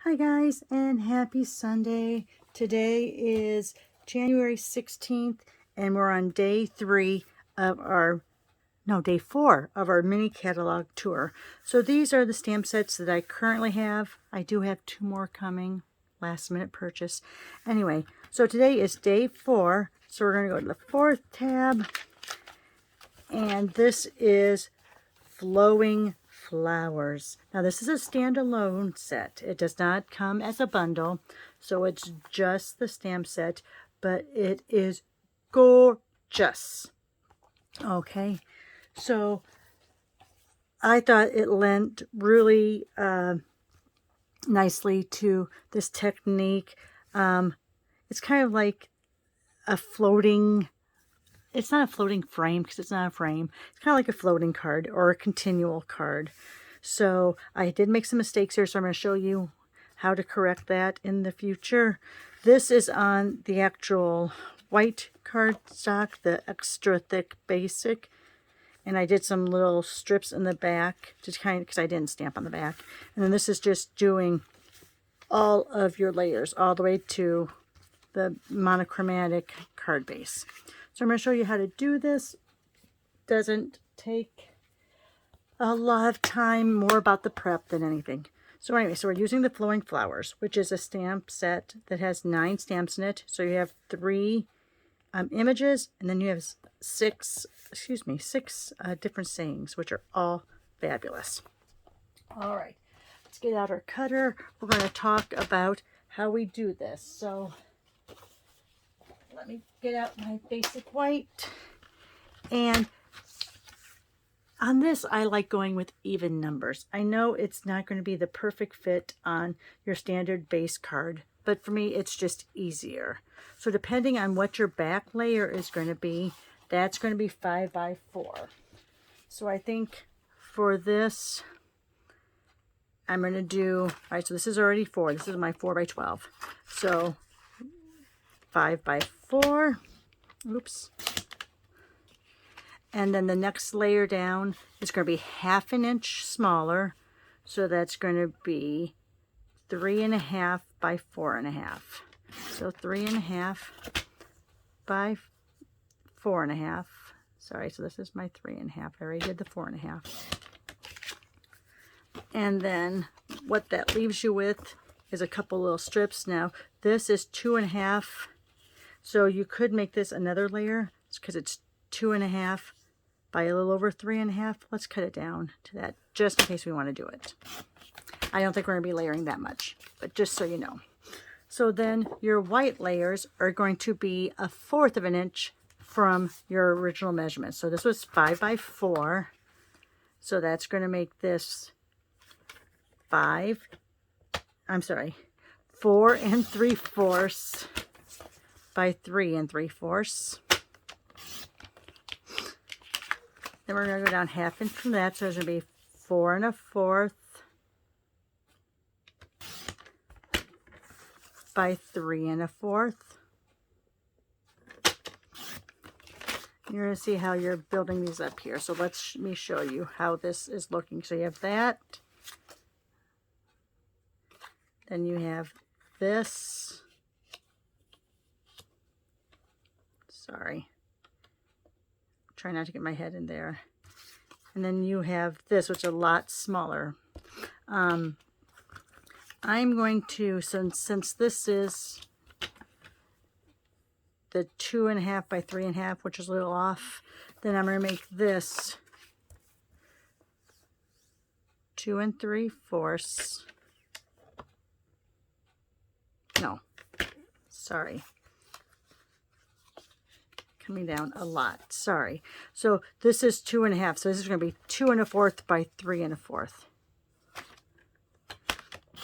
Hi guys, and happy Sunday. Today is January 16th and we're on day 3 of our, no, day 4 of our mini catalog tour. So these are the stamp sets that I currently have. I do have 2 more coming, last minute purchase. Anyway, so today is day 4. So we're going to go to the 4th tab, and this is Flowing Flowers. Now this is a standalone set. It does not come as a bundle, so it's just the stamp set, but it is gorgeous. Okay, so I thought it lent really nicely to this technique. It's kind of like a floating, it's not a floating frame because it's not a frame. It's kind of like a floating card or a continual card. So I did make some mistakes here, so I'm going to show you how to correct that in the future. This is on the actual white cardstock, the extra thick basic. And I did some little strips in the back, just kind of because I didn't stamp on the back. And then this is just doing all of your layers all the way to the monochromatic card base. So I'm going to show you how to do this. Doesn't take a lot of time, more about the prep than anything. So anyway, so we're using the Flowing Flowers, which is a stamp set that has 9 stamps in it. So you have 3 images, and then you have 6 different sayings, which are all fabulous. All right, let's get out our cutter. We're going to talk about how we do this. So let me get out my basic white. And on this, I like going with even numbers. I know it's not going to be the perfect fit on your standard base card, but for me, it's just easier. So depending on what your back layer is going to be, that's going to be 5 by 4. So I think for this, I'm going to do, all right, so this is already 4. This is my 4 by 12. So 5 by 4. Oops. And then the next layer down is going to be 1/2 inch smaller. So that's going to be 3.5 by 4.5. So 3.5 by 4.5. Sorry, so this is my 3.5. I already did the 4.5. And then what that leaves you with is a couple little strips. Now this is 2.5. So you could make this another layer because it's 2.5 by a little over 3.5. Let's cut it down to that just in case we want to do it. I don't think we're going to be layering that much, but just so you know. So then your white layers are going to be 1/4 of an inch from your original measurement. So this was 5 by 4. So that's going to make this 4 3/4 by 3 3/4. Then we're going to go down 1/2 inch from that, so it's going to be 4 1/4 by 3 1/4. You're going to see how you're building these up here. So let me show you how this is looking. So you have that. Then you have this. Sorry. Try not to get my head in there. And then you have this, which is a lot smaller. I'm going to, since this is the 2.5 by 3.5, which is a little off, then I'm going to make this 2 3/4. No, sorry. Coming down a lot. Sorry. So this is 2.5. So this is going to be 2 1/4 by 3 1/4.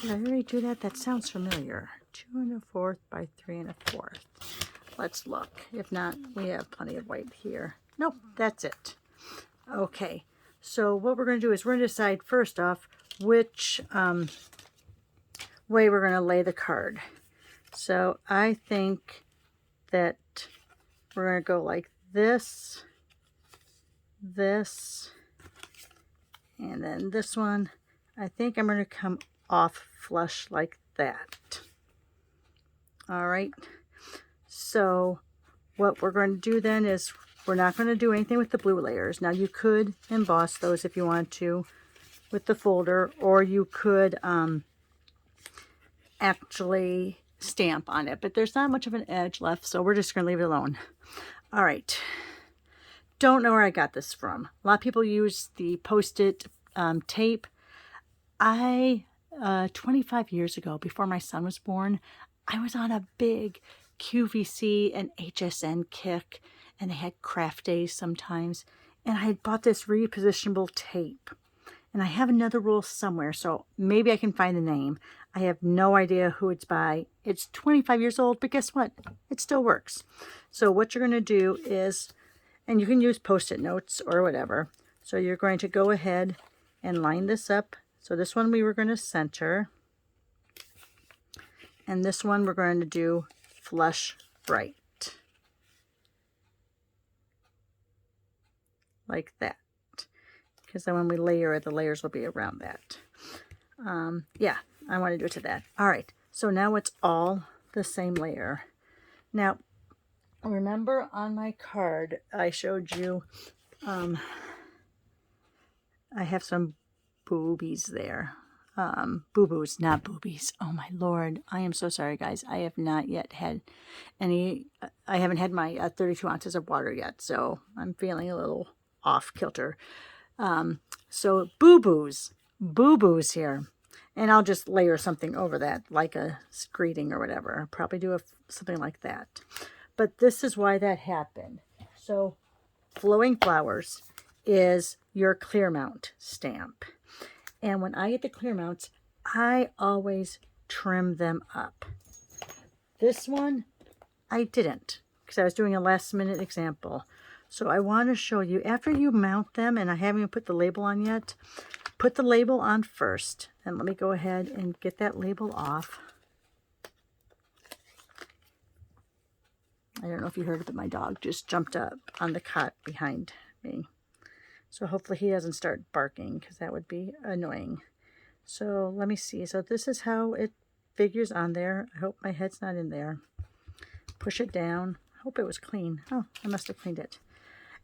Did I already do that? That sounds familiar. 2 1/4 by 3 1/4. Let's look. If not, we have plenty of white here. Nope, that's it. Okay. So what we're going to do is we're going to decide first off which way we're going to lay the card. So I think that we're going to go like this, this, and then this one. I think I'm going to come off flush like that. All right. So what we're going to do then is we're not going to do anything with the blue layers. Now you could emboss those if you want to with the folder, or you could actually stamp on it, but there's not much of an edge left, so we're just going to leave it alone. All right. Don't know where I got this from. A lot of people use the Post-it tape. 25 years ago, before my son was born, I was on a big QVC and HSN kick, and they had craft days sometimes, and I had bought this repositionable tape. And I have another roll somewhere, so maybe I can find the name. I have no idea who it's by. It's 25 years old, but guess what? It still works. So what you're going to do is, and you can use Post-it notes or whatever. So you're going to go ahead and line this up. So this one we were going to center. And this one we're going to do flush bright. Like that. Because then when we layer it, the layers will be around that. Yeah, I want to do it to that. All right, so now it's all the same layer. Now, remember on my card, I showed you, I have some boobies there. Boo-boos, not boobies. Oh my Lord, I am so sorry, guys. I have not yet had any, I haven't had my 32 ounces of water yet, so I'm feeling a little off kilter. So boo-boos here, and I'll just layer something over that, like a greeting or whatever. I'll probably do something like that. But this is why that happened. So Flowing Flowers is your clear mount stamp. And when I get the clear mounts, I always trim them up. This one, I didn't, because I was doing a last minute example. So I want to show you, after you mount them, and I haven't even put the label on yet, put the label on first. And let me go ahead and get that label off. I don't know if you heard it, but my dog just jumped up on the cot behind me. So hopefully he doesn't start barking, because that would be annoying. So let me see. So this is how it figures on there. I hope my head's not in there. Push it down. Hope it was clean. Oh, I must have cleaned it.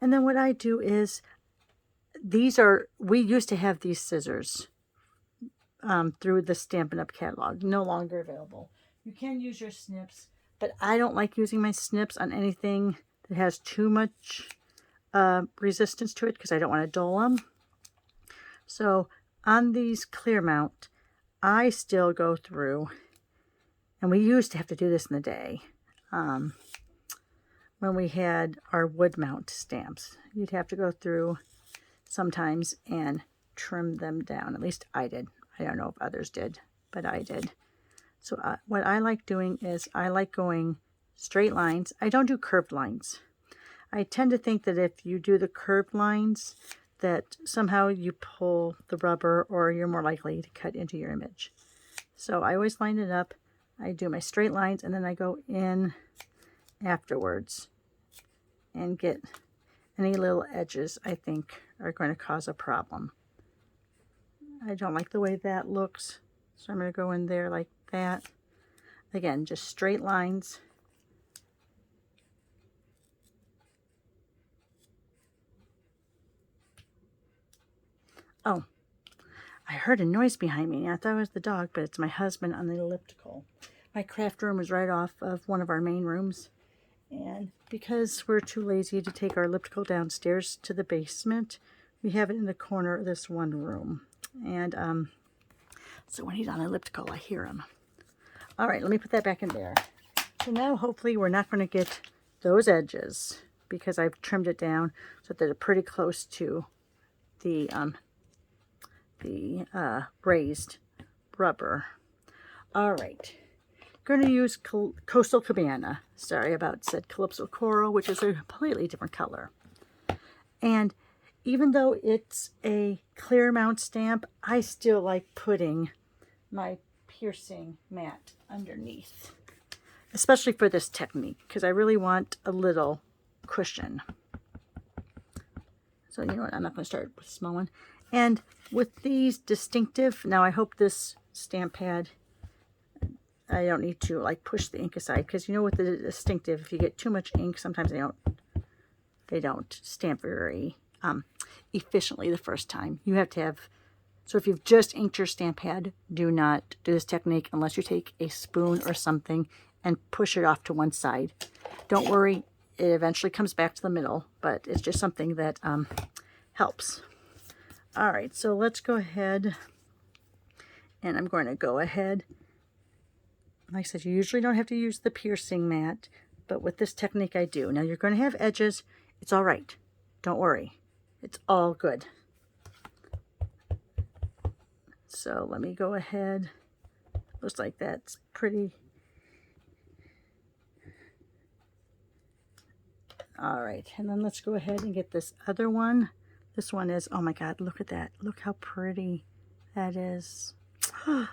And then what I do is, we used to have these scissors through the Stampin' Up! Catalog. No longer available. You can use your snips, but I don't like using my snips on anything that has too much resistance to it, because I don't want to dull them. So on these clear mount, I still go through, and we used to have to do this in the day. When we had our wood mount stamps, you'd have to go through sometimes and trim them down. At least I did. I don't know if others did, but I did. So what I like doing is I like going straight lines. I don't do curved lines. I tend to think that if you do the curved lines, that somehow you pull the rubber, or you're more likely to cut into your image. So I always line it up. I do my straight lines, and then I go in afterwards and get any little edges I think are going to cause a problem. I don't like the way that looks, so I'm going to go in there like that. Again, just straight lines. Oh, I heard a noise behind me. I thought it was the dog, but it's my husband on the elliptical. My craft room is right off of one of our main rooms. And because we're too lazy to take our elliptical downstairs to the basement, we have it in the corner of this one room. And so when he's on elliptical, I hear him. All right, let me put that back in there. So now hopefully we're not going to get those edges, because I've trimmed it down so that they're pretty close to the raised rubber. All right. Going to use Coastal Cabana. Sorry about said Calypso Coral, which is a completely different color. And even though it's a clear mount stamp, I still like putting my piercing mat underneath, especially for this technique, because I really want a little cushion. So you know what, I'm not going to start with a small one. And with these distinctive, now I hope this stamp pad I don't need to like push the ink aside, because you know with the distinctive, if you get too much ink, sometimes they don't stamp very efficiently the first time. You have to have, so if you've just inked your stamp pad, do not do this technique unless you take a spoon or something and push it off to one side. Don't worry, it eventually comes back to the middle, but it's just something that helps. All right, so let's go ahead, and I'm going to go ahead. Like I said, you usually don't have to use the piercing mat, but with this technique I do. Now you're going to have edges. It's all right. Don't worry. It's all good. So let me go ahead. Looks like that's pretty. All right, and then let's go ahead and get this other one. This one is, oh my God, look at that. Look how pretty that is. All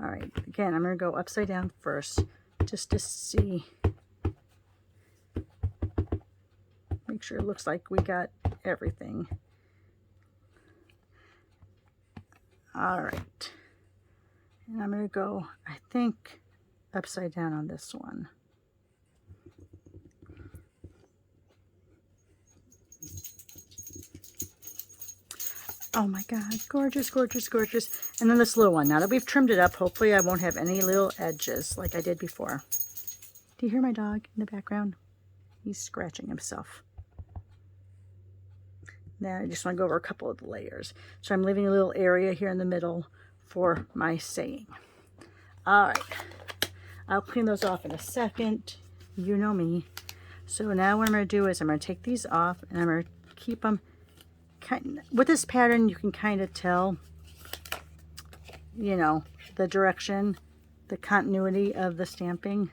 right, again, I'm going to go upside down first just to see. Make sure it looks like we got everything. All right, and I'm going to go, I think, upside down on this one. Oh my God, gorgeous, gorgeous, gorgeous. And then this little one. Now that we've trimmed it up, hopefully I won't have any little edges like I did before. Do you hear my dog in the background? He's scratching himself. Now I just want to go over a couple of the layers. So I'm leaving a little area here in the middle for my saying. All right, I'll clean those off in a second. You know me. So now what I'm going to do is I'm going to take these off, and I'm going to keep them. With this pattern, you can kind of tell, you know, the direction, the continuity of the stamping.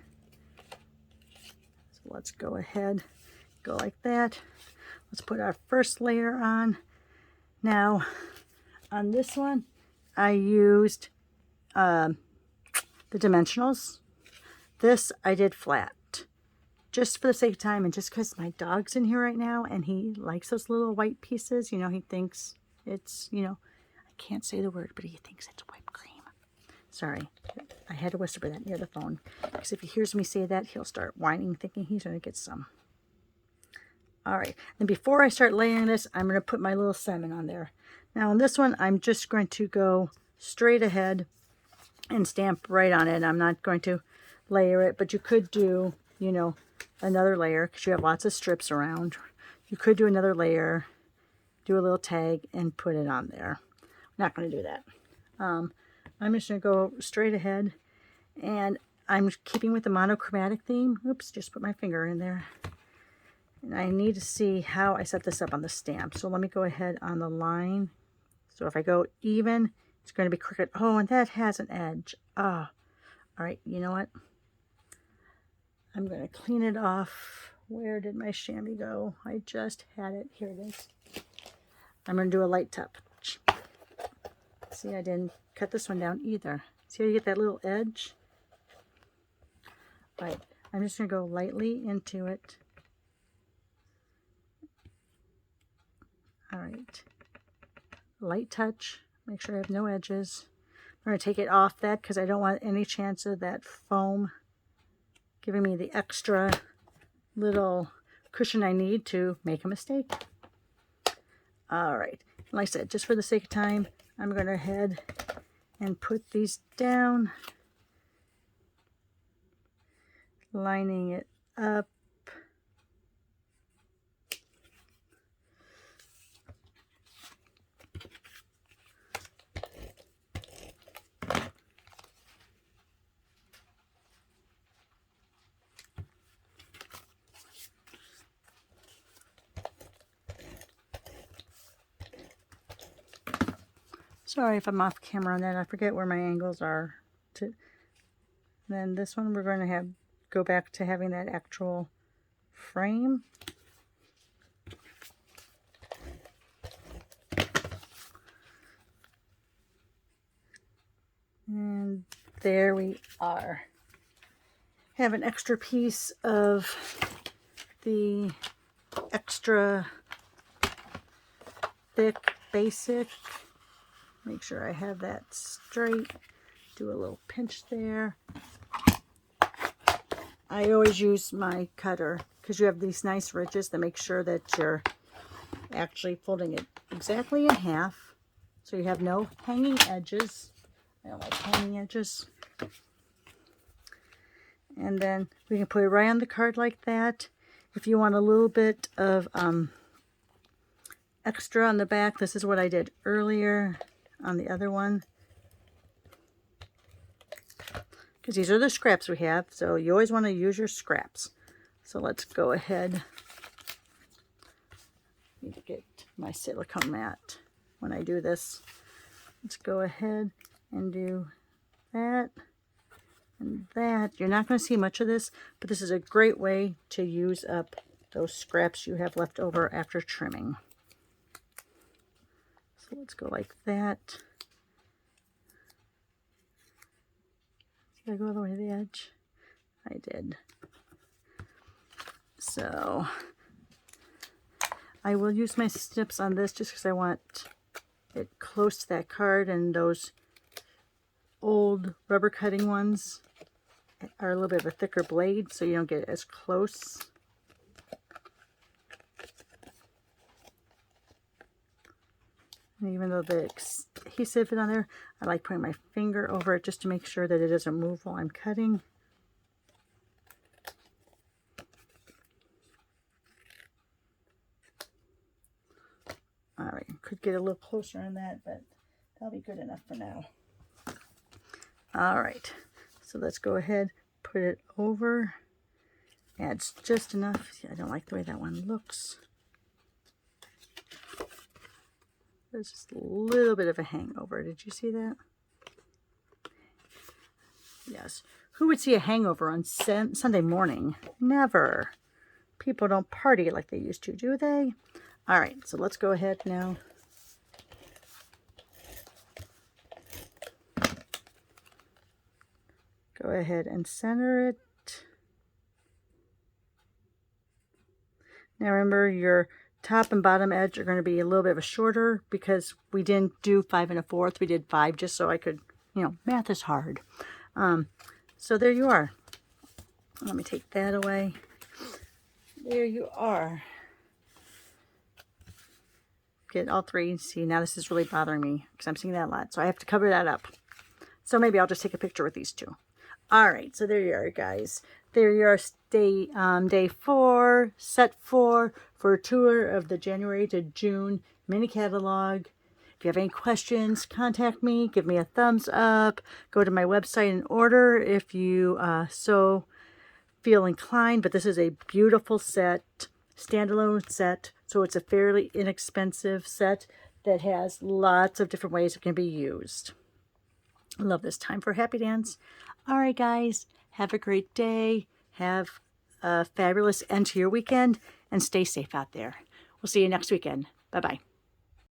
So let's go ahead, go like that. Let's put our first layer on. Now, on this one, I used the dimensionals. This I did flat, just for the sake of time, and just because my dog's in here right now and he likes those little white pieces. You know, he thinks it's, you know, I can't say the word, but he thinks it's whipped cream. Sorry, I had to whisper that near the phone, because if he hears me say that, he'll start whining, thinking he's going to get some. All right, and before I start layering this, I'm going to put my little salmon on there. Now on this one, I'm just going to go straight ahead and stamp right on it. I'm not going to layer it, but you could do, you know, another layer, because you have lots of strips around. You could do another layer, do a little tag, and put it on there. I'm not going to do that. I'm just going to go straight ahead, and I'm keeping with the monochromatic theme. Oops, just put my finger in there. And I need to see how I set this up on the stamp. So let me go ahead on the line. So if I go even, it's going to be crooked. Oh, and that has an edge. Ah, all right, you know what? I'm going to clean it off. Where did my chamois go? I just had it. Here it is. I'm going to do a light touch. See, I didn't cut this one down either. See how you get that little edge? All right, I'm just going to go lightly into it. All right, light touch. Make sure I have no edges. I'm going to take it off that because I don't want any chance of that foam giving me the extra little cushion I need to make a mistake. All right, like I said, just for the sake of time, I'm going to go ahead and put these down, lining it up. Sorry if I'm off camera on that. I forget where my angles are. Then this one we're going to have go back to having that actual frame. And there we are. Have an extra piece of the extra thick basic. Make sure I have that straight. Do a little pinch there. I always use my cutter because you have these nice ridges that make sure that you're actually folding it exactly in half, so you have no hanging edges. I don't like hanging edges. And then we can put it right on the card like that. If you want a little bit of extra on the back, this is what I did earlier on the other one. Because these are the scraps we have, so you always want to use your scraps. So let's go ahead. Need to get my silicone mat when I do this. Let's go ahead and do that and that. You're not going to see much of this, but this is a great way to use up those scraps you have left over after trimming. So let's go like that. Did I go all the way to the edge? I did. So I will use my snips on this just because I want it close to that card, and those old rubber cutting ones are a little bit of a thicker blade, so you don't get as close. And even though the adhesive is on there, I like putting my finger over it just to make sure that it doesn't move while I'm cutting. All right, could get a little closer on that, but that'll be good enough for now. All right, so let's go ahead, put it over. Adds just enough. See, I don't like the way that one looks. There's just a little bit of a hangover. Did you see that? Yes. Who would see a hangover on Sunday morning? Never. People don't party like they used to, do they? All right, so let's go ahead now. Go ahead and center it. Now remember, your top and bottom edge are going to be a little bit of a shorter because we didn't do 5 1/4. We did 5 just so I could, you know, math is hard. So there you are. Let me take that away. There you are. Get all 3. See, now this is really bothering me because I'm seeing that a lot. So I have to cover that up. So maybe I'll just take a picture with these 2. All right, so there you are, guys. There you are, day 4, set 4 for a tour of the January to June mini catalog. If you have any questions, contact me. Give me a thumbs up. Go to my website and order if you so feel inclined. But this is a beautiful set, standalone set. So it's a fairly inexpensive set that has lots of different ways it can be used. I love this time for Happy Dance. All right, guys, have a great day. Have a fabulous end to your weekend and stay safe out there. We'll see you next weekend. Bye-bye.